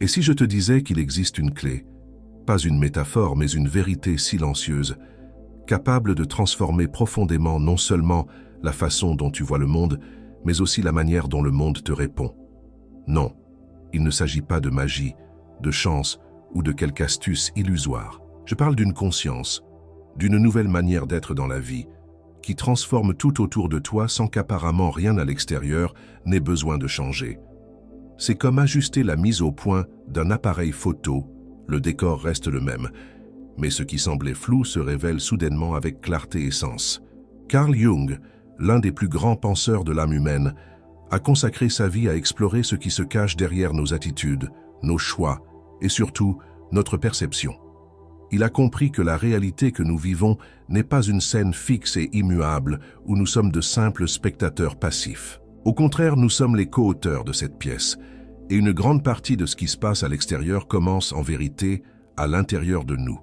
Et si je te disais qu'il existe une clé, pas une métaphore mais une vérité silencieuse, capable de transformer profondément non seulement la façon dont tu vois le monde, mais aussi la manière dont le monde te répond. Non, il ne s'agit pas de magie, de chance ou de quelque astuce illusoire. Je parle d'une conscience, d'une nouvelle manière d'être dans la vie, qui transforme tout autour de toi sans qu'apparemment rien à l'extérieur n'ait besoin de changer. C'est comme ajuster la mise au point d'un appareil photo, le décor reste le même, mais ce qui semblait flou se révèle soudainement avec clarté et sens. Carl Jung, l'un des plus grands penseurs de l'âme humaine, a consacré sa vie à explorer ce qui se cache derrière nos attitudes, nos choix et surtout notre perception. Il a compris que la réalité que nous vivons n'est pas une scène fixe et immuable où nous sommes de simples spectateurs passifs. Au contraire, nous sommes les co-auteurs de cette pièce, et une grande partie de ce qui se passe à l'extérieur commence en vérité à l'intérieur de nous.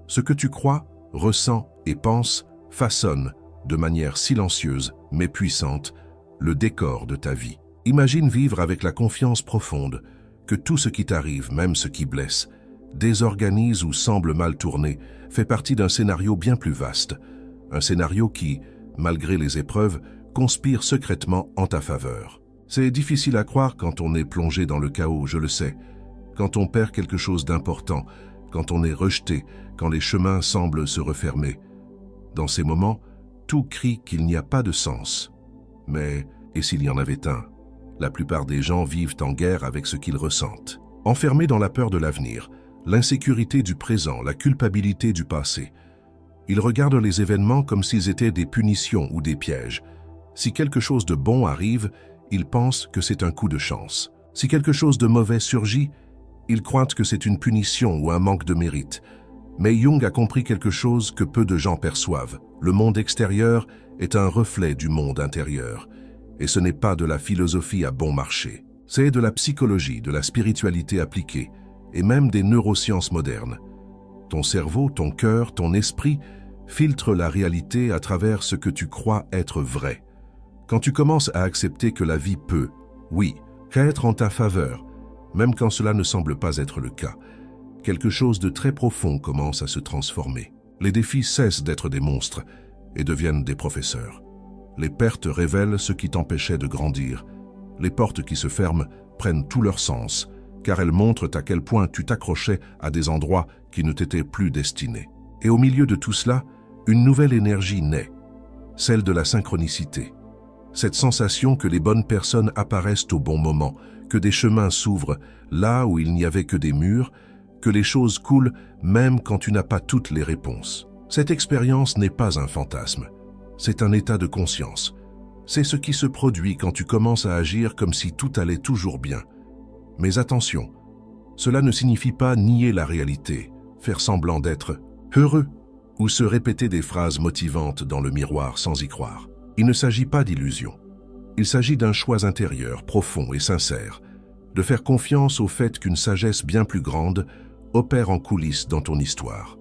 Ce que tu crois, ressens et penses façonne, de manière silencieuse mais puissante, le décor de ta vie. Imagine vivre avec la confiance profonde que tout ce qui t'arrive, même ce qui blesse, désorganise ou semble mal tourné, fait partie d'un scénario bien plus vaste. Un scénario qui, malgré les épreuves, conspire secrètement en ta faveur. C'est difficile à croire quand on est plongé dans le chaos, je le sais. Quand on perd quelque chose d'important, quand on est rejeté, quand les chemins semblent se refermer. Dans ces moments, tout crie qu'il n'y a pas de sens. Mais, et s'il y en avait un? La plupart des gens vivent en guerre avec ce qu'ils ressentent. Enfermés dans la peur de l'avenir, l'insécurité du présent, la culpabilité du passé. Ils regardent les événements comme s'ils étaient des punitions ou des pièges. Si quelque chose de bon arrive, ils pensent que c'est un coup de chance. Si quelque chose de mauvais surgit, ils croient que c'est une punition ou un manque de mérite. Mais Jung a compris quelque chose que peu de gens perçoivent. Le monde extérieur est un reflet du monde intérieur. Et ce n'est pas de la philosophie à bon marché. C'est de la psychologie, de la spiritualité appliquée, et même des neurosciences modernes. Ton cerveau, ton cœur, ton esprit filtrent la réalité à travers ce que tu crois être vrai. Quand tu commences à accepter que la vie peut, oui, être en ta faveur, même quand cela ne semble pas être le cas, quelque chose de très profond commence à se transformer. Les défis cessent d'être des monstres et deviennent des professeurs. Les pertes révèlent ce qui t'empêchait de grandir. Les portes qui se ferment prennent tout leur sens, car elles montrent à quel point tu t'accrochais à des endroits qui ne t'étaient plus destinés. Et au milieu de tout cela, une nouvelle énergie naît, celle de la synchronicité. Cette sensation que les bonnes personnes apparaissent au bon moment, que des chemins s'ouvrent là où il n'y avait que des murs, que les choses coulent même quand tu n'as pas toutes les réponses. Cette expérience n'est pas un fantasme, c'est un état de conscience. C'est ce qui se produit quand tu commences à agir comme si tout allait toujours bien. Mais attention, cela ne signifie pas nier la réalité, faire semblant d'être heureux ou se répéter des phrases motivantes dans le miroir sans y croire. Il ne s'agit pas d'illusion. Il s'agit d'un choix intérieur, profond et sincère, de faire confiance au fait qu'une sagesse bien plus grande opère en coulisses dans ton histoire.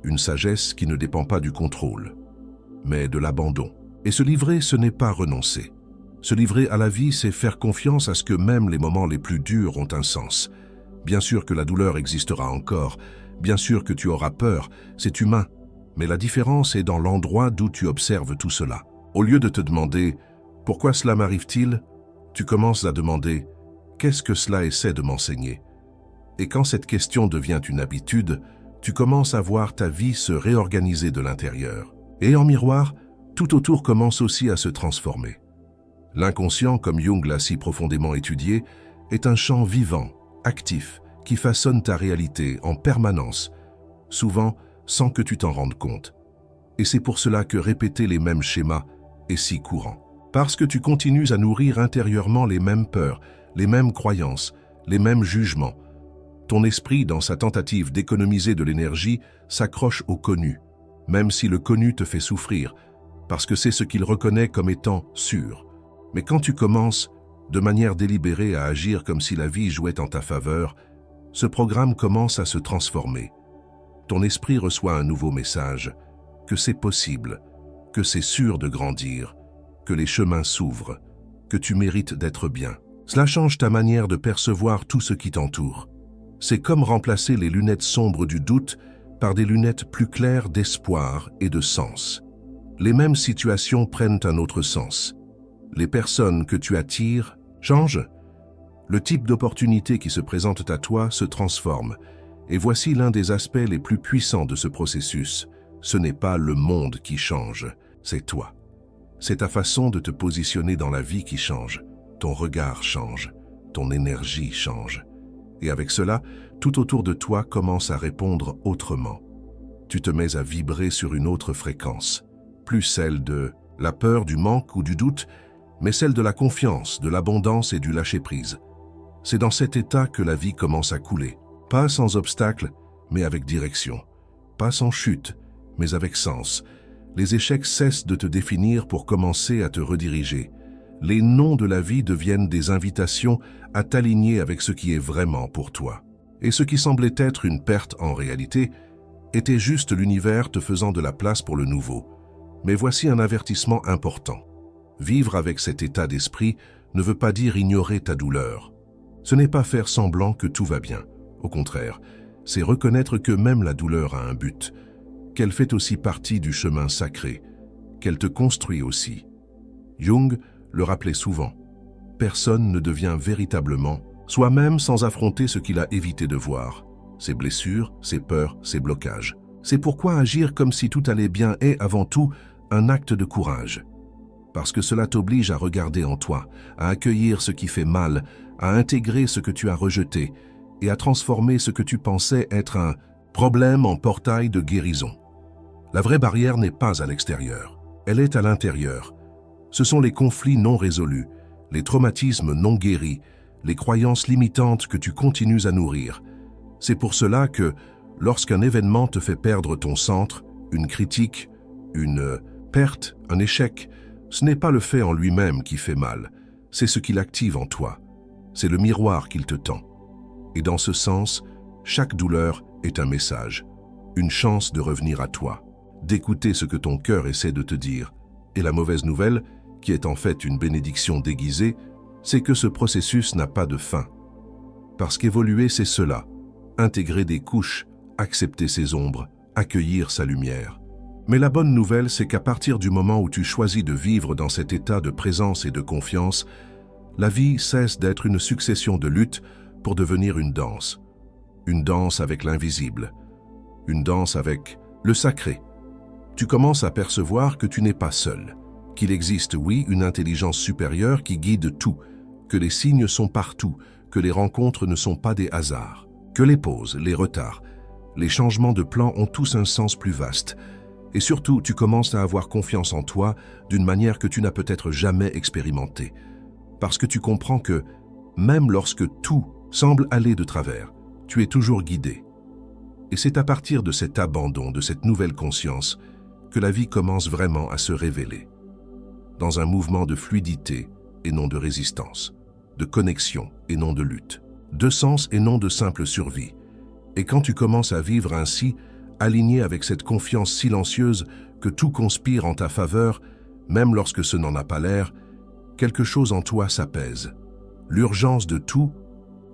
Une sagesse qui ne dépend pas du contrôle, mais de l'abandon. Et se livrer, ce n'est pas renoncer. Se livrer à la vie, c'est faire confiance à ce que même les moments les plus durs ont un sens. Bien sûr que la douleur existera encore, bien sûr que tu auras peur, c'est humain. Mais la différence est dans l'endroit d'où tu observes tout cela. Au lieu de te demander « Pourquoi cela m'arrive-t-il ?», tu commences à demander « Qu'est-ce que cela essaie de m'enseigner ?» Et quand cette question devient une habitude, tu commences à voir ta vie se réorganiser de l'intérieur. Et en miroir, tout autour commence aussi à se transformer. L'inconscient, comme Jung l'a si profondément étudié, est un champ vivant, actif, qui façonne ta réalité en permanence, souvent sans que tu t'en rendes compte. Et c'est pour cela que répéter les mêmes schémas est si courant. Parce que tu continues à nourrir intérieurement les mêmes peurs, les mêmes croyances, les mêmes jugements. Ton esprit, dans sa tentative d'économiser de l'énergie, s'accroche au connu, même si le connu te fait souffrir, parce que c'est ce qu'il reconnaît comme étant sûr. Mais quand tu commences, de manière délibérée, à agir comme si la vie jouait en ta faveur, ce programme commence à se transformer. Ton esprit reçoit un nouveau message, que c'est possible, que c'est sûr de grandir, que les chemins s'ouvrent, que tu mérites d'être bien. Cela change ta manière de percevoir tout ce qui t'entoure. C'est comme remplacer les lunettes sombres du doute par des lunettes plus claires d'espoir et de sens. Les mêmes situations prennent un autre sens. Les personnes que tu attires changent. Le type d'opportunité qui se présente à toi se transforme. Et voici l'un des aspects les plus puissants de ce processus. Ce n'est pas le monde qui change, c'est toi. C'est ta façon de te positionner dans la vie qui change. Ton regard change, ton énergie change. Et avec cela, tout autour de toi commence à répondre autrement. Tu te mets à vibrer sur une autre fréquence. Plus celle de la peur, du manque ou du doute, mais celle de la confiance, de l'abondance et du lâcher-prise. C'est dans cet état que la vie commence à couler. Pas sans obstacle, mais avec direction. Pas sans chute, mais avec sens. Les échecs cessent de te définir pour commencer à te rediriger. Les noms de la vie deviennent des invitations à t'aligner avec ce qui est vraiment pour toi. Et ce qui semblait être une perte en réalité était juste l'univers te faisant de la place pour le nouveau. Mais voici un avertissement important. Vivre avec cet état d'esprit ne veut pas dire ignorer ta douleur. Ce n'est pas faire semblant que tout va bien. Au contraire, c'est reconnaître que même la douleur a un but, qu'elle fait aussi partie du chemin sacré, qu'elle te construit aussi. Jung le rappelait souvent. Personne ne devient véritablement soi-même sans affronter ce qu'il a évité de voir, ses blessures, ses peurs, ses blocages. C'est pourquoi agir comme si tout allait bien est avant tout un acte de courage. Parce que cela t'oblige à regarder en toi, à accueillir ce qui fait mal, à intégrer ce que tu as rejeté et à transformer ce que tu pensais être un problème en portail de guérison. La vraie barrière n'est pas à l'extérieur, elle est à l'intérieur. Ce sont les conflits non résolus, les traumatismes non guéris, les croyances limitantes que tu continues à nourrir. C'est pour cela que, lorsqu'un événement te fait perdre ton centre, une critique, une perte, un échec, ce n'est pas le fait en lui-même qui fait mal, c'est ce qu'il active en toi. C'est le miroir qu'il te tend. Et dans ce sens, chaque douleur est un message, une chance de revenir à toi, d'écouter ce que ton cœur essaie de te dire. Et la mauvaise nouvelle, qui est en fait une bénédiction déguisée, c'est que ce processus n'a pas de fin. Parce qu'évoluer, c'est cela, intégrer des couches, accepter ses ombres, accueillir sa lumière. Mais la bonne nouvelle, c'est qu'à partir du moment où tu choisis de vivre dans cet état de présence et de confiance, la vie cesse d'être une succession de luttes pour devenir une danse avec l'invisible, une danse avec le sacré. Tu commences à percevoir que tu n'es pas seul, qu'il existe, oui, une intelligence supérieure qui guide tout, que les signes sont partout, que les rencontres ne sont pas des hasards, que les pauses, les retards, les changements de plan ont tous un sens plus vaste. Et surtout, tu commences à avoir confiance en toi d'une manière que tu n'as peut-être jamais expérimentée. Parce que tu comprends que, même lorsque tout semble aller de travers, tu es toujours guidé. Et c'est à partir de cet abandon, de cette nouvelle conscience, que la vie commence vraiment à se révéler. Dans un mouvement de fluidité et non de résistance, de connexion et non de lutte, de sens et non de simple survie. Et quand tu commences à vivre ainsi, aligné avec cette confiance silencieuse que tout conspire en ta faveur, même lorsque ce n'en a pas l'air, quelque chose en toi s'apaise. L'urgence de tout,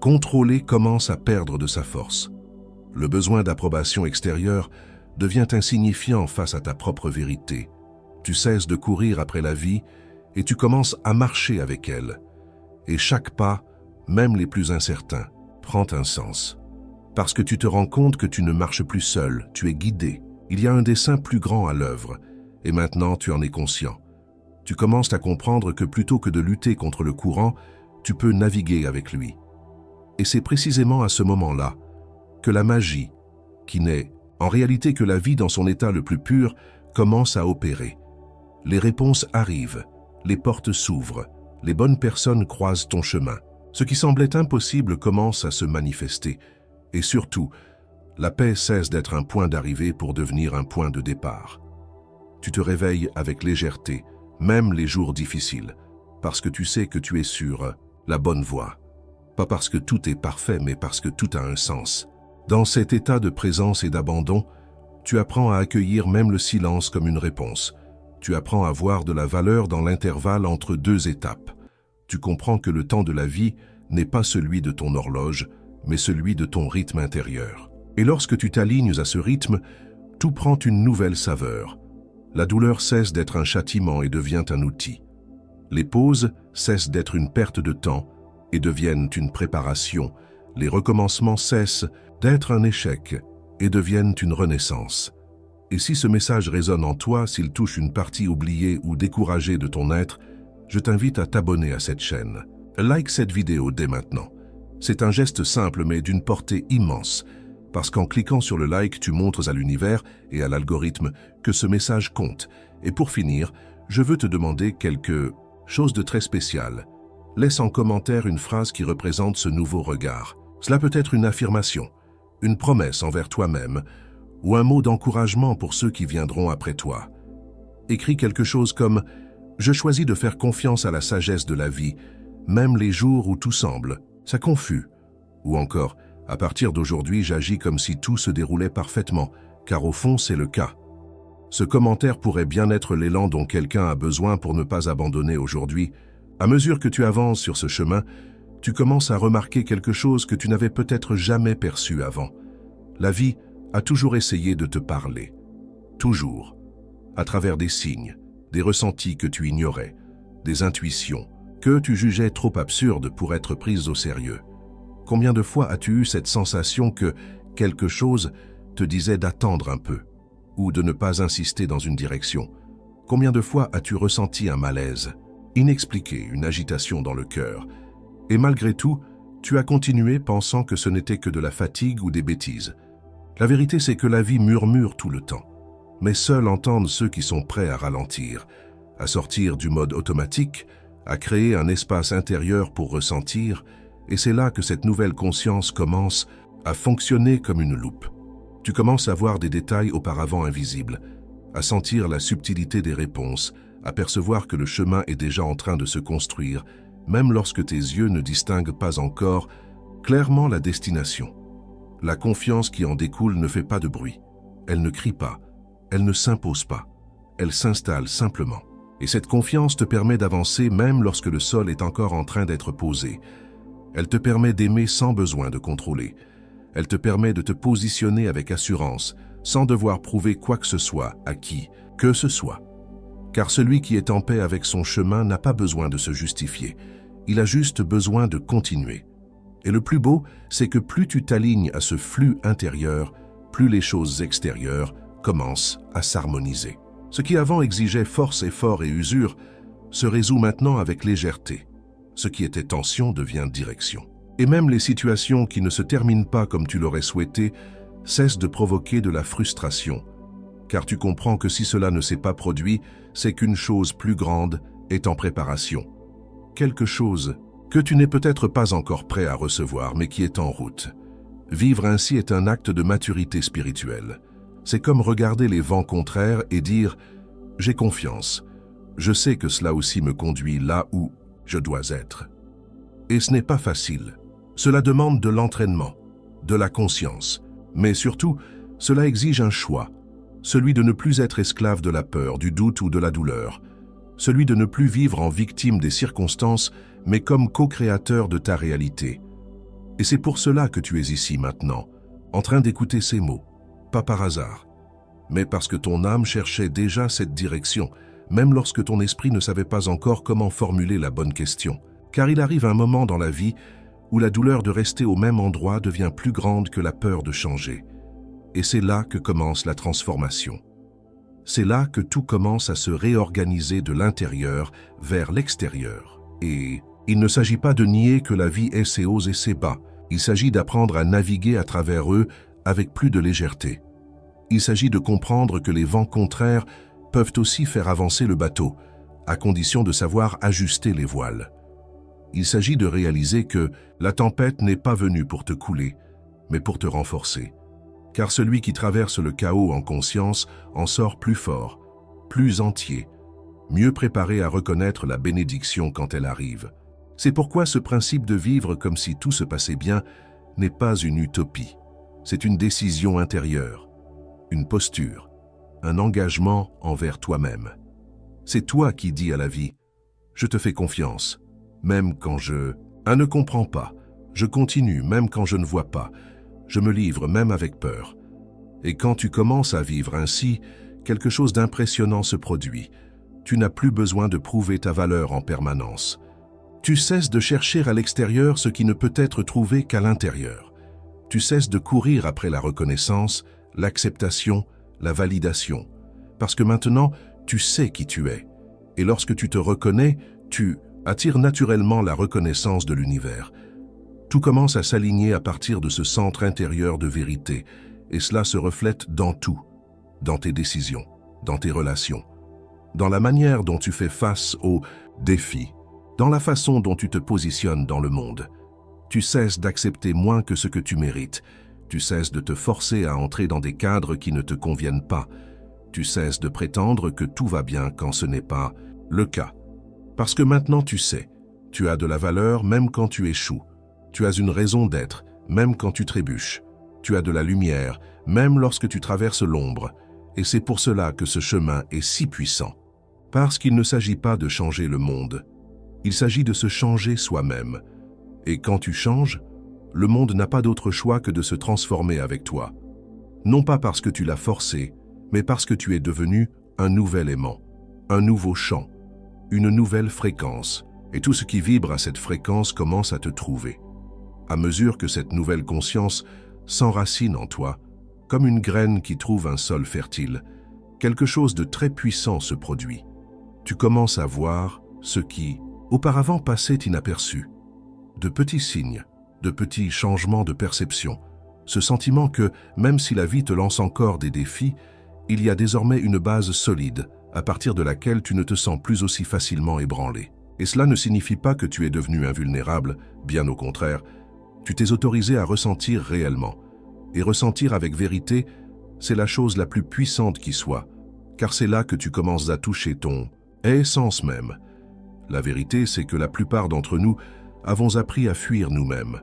contrôler, commence à perdre de sa force. Le besoin d'approbation extérieure devient insignifiant face à ta propre vérité. Tu cesses de courir après la vie et tu commences à marcher avec elle. Et chaque pas, même les plus incertains, prend un sens. Parce que tu te rends compte que tu ne marches plus seul, tu es guidé. Il y a un dessein plus grand à l'œuvre, et maintenant tu en es conscient. Tu commences à comprendre que plutôt que de lutter contre le courant, tu peux naviguer avec lui. Et c'est précisément à ce moment-là que la magie, qui n'est en réalité que la vie dans son état le plus pur, commence à opérer. Les réponses arrivent, les portes s'ouvrent, les bonnes personnes croisent ton chemin. Ce qui semblait impossible commence à se manifester. Et surtout, la paix cesse d'être un point d'arrivée pour devenir un point de départ. Tu te réveilles avec légèreté, même les jours difficiles, parce que tu sais que tu es sur la bonne voie. Pas parce que tout est parfait, mais parce que tout a un sens. Dans cet état de présence et d'abandon, tu apprends à accueillir même le silence comme une réponse. Tu apprends à voir de la valeur dans l'intervalle entre deux étapes. Tu comprends que le temps de la vie n'est pas celui de ton horloge, mais celui de ton rythme intérieur. Et lorsque tu t'alignes à ce rythme, tout prend une nouvelle saveur. La douleur cesse d'être un châtiment et devient un outil. Les pauses cessent d'être une perte de temps et deviennent une préparation. Les recommencements cessent d'être un échec et deviennent une renaissance. Et si ce message résonne en toi, s'il touche une partie oubliée ou découragée de ton être, je t'invite à t'abonner à cette chaîne. Like cette vidéo dès maintenant. C'est un geste simple mais d'une portée immense, parce qu'en cliquant sur le like, tu montres à l'univers et à l'algorithme que ce message compte. Et pour finir, je veux te demander quelque chose de très spécial. Laisse en commentaire une phrase qui représente ce nouveau regard. Cela peut être une affirmation, une promesse envers toi-même, ou un mot d'encouragement pour ceux qui viendront après toi. Écris quelque chose comme « Je choisis de faire confiance à la sagesse de la vie, même les jours où tout semble, ça confus ». Ou encore « À partir d'aujourd'hui, j'agis comme si tout se déroulait parfaitement, car au fond, c'est le cas ». Ce commentaire pourrait bien être l'élan dont quelqu'un a besoin pour ne pas abandonner aujourd'hui. À mesure que tu avances sur ce chemin, tu commences à remarquer quelque chose que tu n'avais peut-être jamais perçu avant. La vie a toujours essayé de te parler. Toujours. À travers des signes, des ressentis que tu ignorais, des intuitions que tu jugeais trop absurdes pour être prises au sérieux. Combien de fois as-tu eu cette sensation que quelque chose te disait d'attendre un peu ou de ne pas insister dans une direction? Combien de fois as-tu ressenti un malaise inexpliqué, une agitation dans le cœur? Et malgré tout, tu as continué pensant que ce n'était que de la fatigue ou des bêtises. La vérité, c'est que la vie murmure tout le temps. Mais seuls entendent ceux qui sont prêts à ralentir, à sortir du mode automatique, à créer un espace intérieur pour ressentir, et c'est là que cette nouvelle conscience commence à fonctionner comme une loupe. Tu commences à voir des détails auparavant invisibles, à sentir la subtilité des réponses, à percevoir que le chemin est déjà en train de se construire, même lorsque tes yeux ne distinguent pas encore clairement la destination. La confiance qui en découle ne fait pas de bruit. Elle ne crie pas. Elle ne s'impose pas. Elle s'installe simplement. Et cette confiance te permet d'avancer même lorsque le sol est encore en train d'être posé. Elle te permet d'aimer sans besoin de contrôler. Elle te permet de te positionner avec assurance, sans devoir prouver quoi que ce soit à qui que ce soit. Car celui qui est en paix avec son chemin n'a pas besoin de se justifier. Il a juste besoin de continuer. Et le plus beau, c'est que plus tu t'alignes à ce flux intérieur, plus les choses extérieures commencent à s'harmoniser. Ce qui avant exigeait force, effort et usure se résout maintenant avec légèreté. Ce qui était tension devient direction. Et même les situations qui ne se terminent pas comme tu l'aurais souhaité cessent de provoquer de la frustration. Car tu comprends que si cela ne s'est pas produit, c'est qu'une chose plus grande est en préparation. Quelque chose que tu n'es peut-être pas encore prêt à recevoir, mais qui est en route. Vivre ainsi est un acte de maturité spirituelle. C'est comme regarder les vents contraires et dire « J'ai confiance. Je sais que cela aussi me conduit là où je dois être. » Et ce n'est pas facile. Cela demande de l'entraînement, de la conscience. Mais surtout, cela exige un choix. Celui de ne plus être esclave de la peur, du doute ou de la douleur. Celui de ne plus vivre en victime des circonstances, mais comme co-créateur de ta réalité. Et c'est pour cela que tu es ici maintenant, en train d'écouter ces mots, pas par hasard, mais parce que ton âme cherchait déjà cette direction, même lorsque ton esprit ne savait pas encore comment formuler la bonne question. Car il arrive un moment dans la vie où la douleur de rester au même endroit devient plus grande que la peur de changer. Et c'est là que commence la transformation. C'est là que tout commence à se réorganiser de l'intérieur vers l'extérieur. Et il ne s'agit pas de nier que la vie ait ses hauts et ses bas. Il s'agit d'apprendre à naviguer à travers eux avec plus de légèreté. Il s'agit de comprendre que les vents contraires peuvent aussi faire avancer le bateau, à condition de savoir ajuster les voiles. Il s'agit de réaliser que la tempête n'est pas venue pour te couler, mais pour te renforcer. Car celui qui traverse le chaos en conscience en sort plus fort, plus entier, mieux préparé à reconnaître la bénédiction quand elle arrive. C'est pourquoi ce principe de vivre comme si tout se passait bien n'est pas une utopie. C'est une décision intérieure, une posture, un engagement envers toi-même. C'est toi qui dis à la vie « Je te fais confiance, même quand je ne comprends pas. Je continue même quand je ne vois pas. Je me livre même avec peur. Et quand tu commences à vivre ainsi, quelque chose d'impressionnant se produit. Tu n'as plus besoin de prouver ta valeur en permanence. Tu cesses de chercher à l'extérieur ce qui ne peut être trouvé qu'à l'intérieur. Tu cesses de courir après la reconnaissance, l'acceptation, la validation. Parce que maintenant, tu sais qui tu es. Et lorsque tu te reconnais, tu attires naturellement la reconnaissance de l'univers. Tout commence à s'aligner à partir de ce centre intérieur de vérité, et cela se reflète dans tout, dans tes décisions, dans tes relations, dans la manière dont tu fais face aux défis, dans la façon dont tu te positionnes dans le monde. Tu cesses d'accepter moins que ce que tu mérites. Tu cesses de te forcer à entrer dans des cadres qui ne te conviennent pas. Tu cesses de prétendre que tout va bien quand ce n'est pas le cas. Parce que maintenant tu sais, tu as de la valeur même quand tu échoues. Tu as une raison d'être, même quand tu trébuches. Tu as de la lumière, même lorsque tu traverses l'ombre. Et c'est pour cela que ce chemin est si puissant. Parce qu'il ne s'agit pas de changer le monde. Il s'agit de se changer soi-même. Et quand tu changes, le monde n'a pas d'autre choix que de se transformer avec toi. Non pas parce que tu l'as forcé, mais parce que tu es devenu un nouvel aimant, un nouveau chant, une nouvelle fréquence. Et tout ce qui vibre à cette fréquence commence à te trouver. À mesure que cette nouvelle conscience s'enracine en toi, comme une graine qui trouve un sol fertile, quelque chose de très puissant se produit. Tu commences à voir ce qui, auparavant, passait inaperçu. De petits signes, de petits changements de perception, ce sentiment que, même si la vie te lance encore des défis, il y a désormais une base solide, à partir de laquelle tu ne te sens plus aussi facilement ébranlé. Et cela ne signifie pas que tu es devenu invulnérable, bien au contraire. Tu t'es autorisé à ressentir réellement. Et ressentir avec vérité, c'est la chose la plus puissante qui soit, car c'est là que tu commences à toucher ton essence même. La vérité, c'est que la plupart d'entre nous avons appris à fuir nous-mêmes,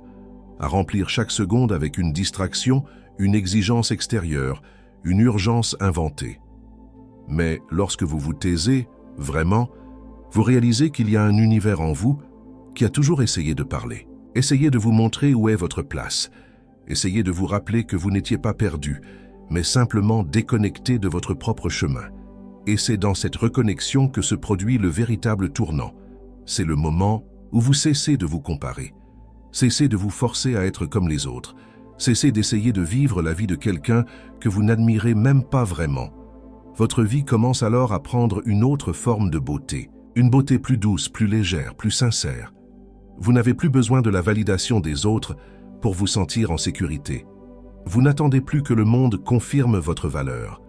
à remplir chaque seconde avec une distraction, une exigence extérieure, une urgence inventée. Mais lorsque vous vous taisez, vraiment, vous réalisez qu'il y a un univers en vous qui a toujours essayé de parler. Essayez de vous montrer où est votre place. Essayez de vous rappeler que vous n'étiez pas perdu, mais simplement déconnecté de votre propre chemin. Et c'est dans cette reconnexion que se produit le véritable tournant. C'est le moment où vous cessez de vous comparer. Cessez de vous forcer à être comme les autres. Cessez d'essayer de vivre la vie de quelqu'un que vous n'admirez même pas vraiment. Votre vie commence alors à prendre une autre forme de beauté. Une beauté plus douce, plus légère, plus sincère. Vous n'avez plus besoin de la validation des autres pour vous sentir en sécurité. Vous n'attendez plus que le monde confirme votre valeur,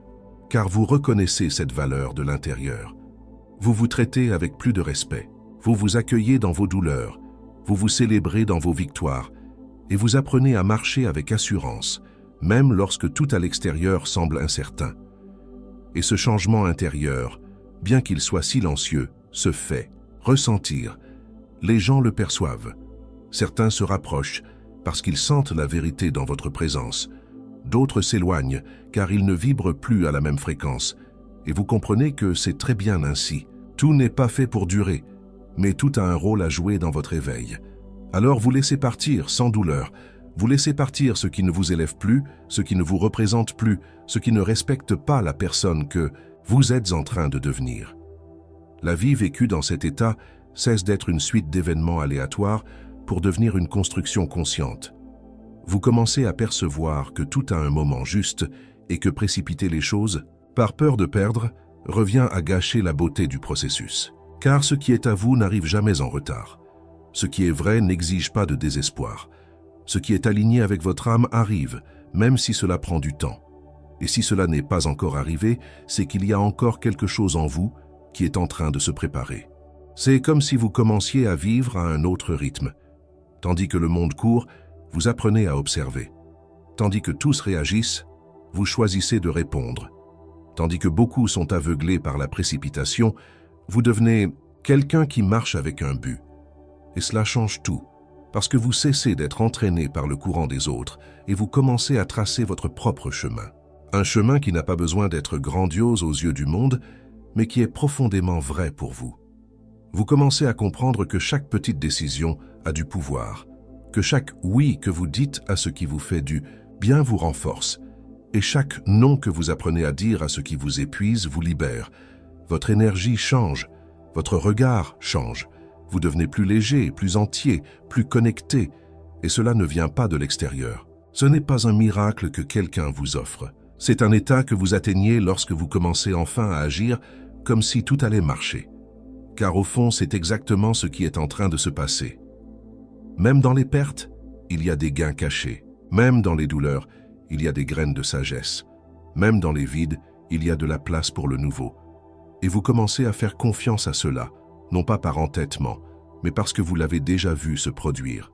car vous reconnaissez cette valeur de l'intérieur. Vous vous traitez avec plus de respect. Vous vous accueillez dans vos douleurs. Vous vous célébrez dans vos victoires. Et vous apprenez à marcher avec assurance, même lorsque tout à l'extérieur semble incertain. Et ce changement intérieur, bien qu'il soit silencieux, se fait ressentir. Les gens le perçoivent. Certains se rapprochent parce qu'ils sentent la vérité dans votre présence. D'autres s'éloignent car ils ne vibrent plus à la même fréquence. Et vous comprenez que c'est très bien ainsi. Tout n'est pas fait pour durer, mais tout a un rôle à jouer dans votre éveil. Alors vous laissez partir sans douleur. Vous laissez partir ce qui ne vous élève plus, ce qui ne vous représente plus, ce qui ne respecte pas la personne que vous êtes en train de devenir. La vie vécue dans cet état cesse d'être une suite d'événements aléatoires pour devenir une construction consciente. Vous commencez à percevoir que tout a un moment juste et que précipiter les choses, par peur de perdre, revient à gâcher la beauté du processus. Car ce qui est à vous n'arrive jamais en retard. Ce qui est vrai n'exige pas de désespoir. Ce qui est aligné avec votre âme arrive, même si cela prend du temps. Et si cela n'est pas encore arrivé, c'est qu'il y a encore quelque chose en vous qui est en train de se préparer. C'est comme si vous commenciez à vivre à un autre rythme. Tandis que le monde court, vous apprenez à observer. Tandis que tous réagissent, vous choisissez de répondre. Tandis que beaucoup sont aveuglés par la précipitation, vous devenez quelqu'un qui marche avec un but. Et cela change tout, parce que vous cessez d'être entraîné par le courant des autres et vous commencez à tracer votre propre chemin. Un chemin qui n'a pas besoin d'être grandiose aux yeux du monde, mais qui est profondément vrai pour vous. Vous commencez à comprendre que chaque petite décision a du pouvoir, que chaque oui que vous dites à ce qui vous fait du bien vous renforce, et chaque non que vous apprenez à dire à ce qui vous épuise vous libère. Votre énergie change, votre regard change, vous devenez plus léger, plus entier, plus connecté, et cela ne vient pas de l'extérieur. Ce n'est pas un miracle que quelqu'un vous offre. C'est un état que vous atteignez lorsque vous commencez enfin à agir comme si tout allait marcher. Car au fond, c'est exactement ce qui est en train de se passer. Même dans les pertes, il y a des gains cachés. Même dans les douleurs, il y a des graines de sagesse. Même dans les vides, il y a de la place pour le nouveau. Et vous commencez à faire confiance à cela, non pas par entêtement, mais parce que vous l'avez déjà vu se produire.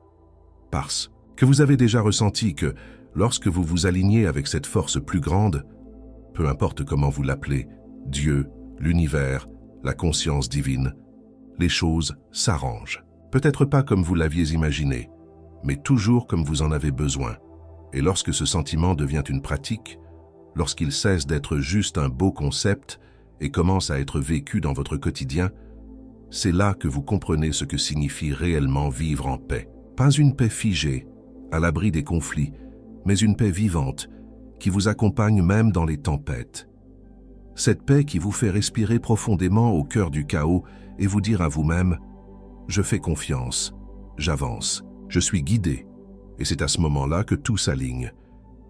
Parce que vous avez déjà ressenti que, lorsque vous vous alignez avec cette force plus grande, peu importe comment vous l'appelez, Dieu, l'univers, la conscience divine, les choses s'arrangent. Peut-être pas comme vous l'aviez imaginé, mais toujours comme vous en avez besoin. Et lorsque ce sentiment devient une pratique, lorsqu'il cesse d'être juste un beau concept et commence à être vécu dans votre quotidien, c'est là que vous comprenez ce que signifie réellement vivre en paix. Pas une paix figée, à l'abri des conflits, mais une paix vivante qui vous accompagne même dans les tempêtes. Cette paix qui vous fait respirer profondément au cœur du chaos et vous dire à vous-même « Je fais confiance, j'avance, je suis guidé ». Et c'est à ce moment-là que tout s'aligne.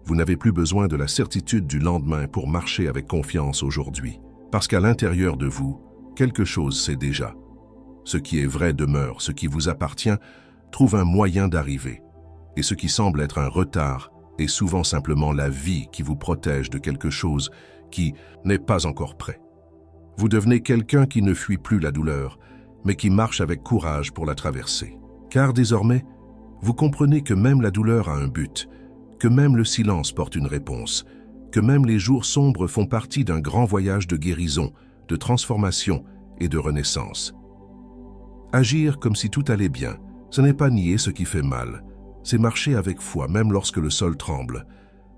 Vous n'avez plus besoin de la certitude du lendemain pour marcher avec confiance aujourd'hui. Parce qu'à l'intérieur de vous, quelque chose c'est déjà. Ce qui est vrai demeure, ce qui vous appartient trouve un moyen d'arriver. Et ce qui semble être un retard est souvent simplement la vie qui vous protège de quelque chose qui n'est pas encore prêt. Vous devenez quelqu'un qui ne fuit plus la douleur, mais qui marche avec courage pour la traverser. Car désormais, vous comprenez que même la douleur a un but, que même le silence porte une réponse, que même les jours sombres font partie d'un grand voyage de guérison, de transformation et de renaissance. Agir comme si tout allait bien, ce n'est pas nier ce qui fait mal, c'est marcher avec foi même lorsque le sol tremble,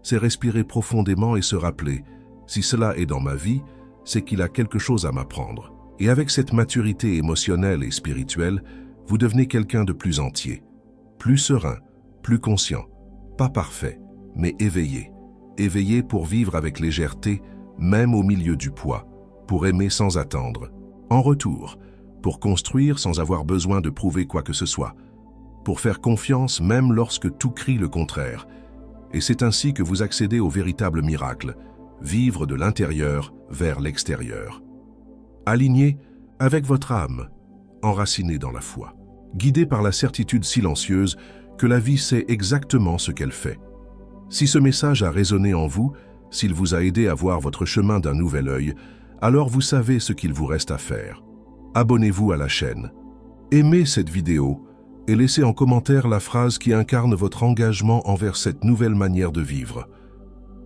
c'est respirer profondément et se rappeler, si cela est dans ma vie, c'est qu'il a quelque chose à m'apprendre. Et avec cette maturité émotionnelle et spirituelle, vous devenez quelqu'un de plus entier. Plus serein, plus conscient, pas parfait, mais éveillé. Éveillé pour vivre avec légèreté, même au milieu du poids, pour aimer sans attendre. En retour, pour construire sans avoir besoin de prouver quoi que ce soit. Pour faire confiance même lorsque tout crie le contraire. Et c'est ainsi que vous accédez au véritable miracle, vivre de l'intérieur vers l'extérieur. Aligné avec votre âme, enraciné dans la foi. Guidé par la certitude silencieuse que la vie sait exactement ce qu'elle fait. Si ce message a résonné en vous, s'il vous a aidé à voir votre chemin d'un nouvel œil, alors vous savez ce qu'il vous reste à faire. Abonnez-vous à la chaîne. Aimez cette vidéo et laissez en commentaire la phrase qui incarne votre engagement envers cette nouvelle manière de vivre.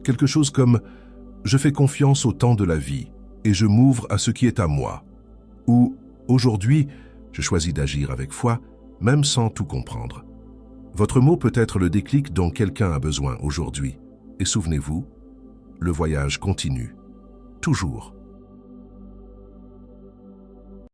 Quelque chose comme « Je fais confiance au temps de la vie et je m'ouvre à ce qui est à moi » ou « Aujourd'hui, je choisis d'agir avec foi, même sans tout comprendre. » Votre mot peut être le déclic dont quelqu'un a besoin aujourd'hui. Et souvenez-vous, le voyage continue. Toujours.